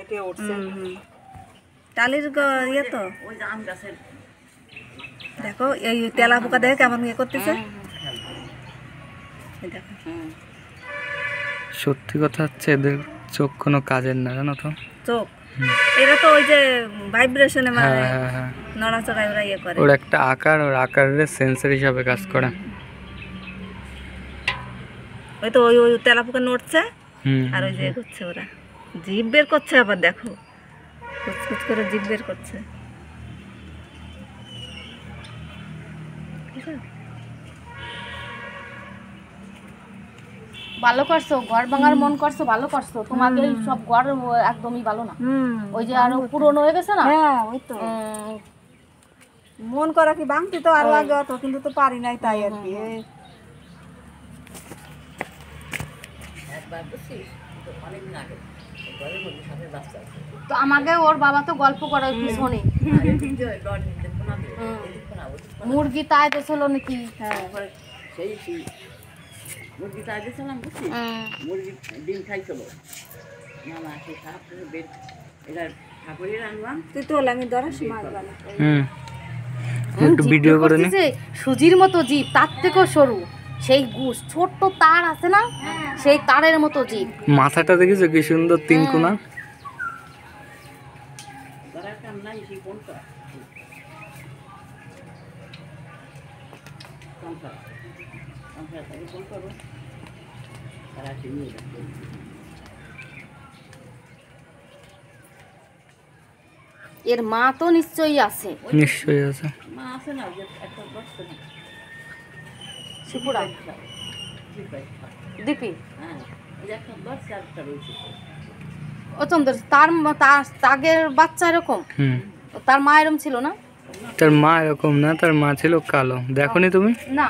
এটা উঠছে টালির ইয়ে তো ওই যে আম গাছের দেখো এই তেলা পোকা দেখে কেমন ইয়ে করতেছে দেখো সত্যি কথা হচ্ছে এদের চোখ কোনো কাজের না জানো তো চোখ এরা তো ওই যে ভাইব্রেশনে মানে নড়াচড়ায় ওরা ইয়ে করে ওর একটা আকার ওর আকারের সেন্সর হিসাবে কাজ করে ওই তো ওই ওই তেলা পোকা নড়ছে আর ওই যে করছে ওরা জিভ বের করছে আবার দেখো কুচকুচ করে জিভ বের করছে ভালো করছো, ঘর ভাঙার মন করছো, ভালো করছো। তোমাকে সব ঘর একদমই ভালো না, ওই যে আরো পুরনো হয়ে গেছে না। হ্যাঁ ওই তো মন করা কি ভাঙতে তো আরো আগে অত, কিন্তু তো পারি নাই তাই আর কি। তো আমাকে ওর বাবা তো গল্প করে পিছনে মুরগি তাই দিয়েছিল নাকি। মুরগি তাই দিয়েছিলাম বুঝছি, মুরগি ডিম খাইছিল মামা সেই খারাপ বেড এটা ঠাকুরের আনলাম তুই তো আমি ধরাস মাছ বানা একটু ভিডিও করে নে। সুজির মতো জিভ, তার থেকেও সরু, সেই গুস ছোট্ট তার আছে না, সেই তারের মতো জিভ। মাথাটা দেখেছো কি সুন্দর তিন কোনা। ধরার কাম নাই সেই কোনটা কোনটা কোনটা তাই কোন করো তারা চিনি রাখবে। এর মা তো নিশ্চয়ই আছে, নিশ্চয়ই আছে, মা আছে না যে একটা বসছে না শিপুরা দীপি। হ্যাঁ এই একটা বসছে একটা রয়েছে ও চন্দ্র তার আগের বাচ্চা এরকম, তার মা এরকম ছিল না। তার মা এরকম না, তার মা ছিল কালো, দেখোনি তুমি? না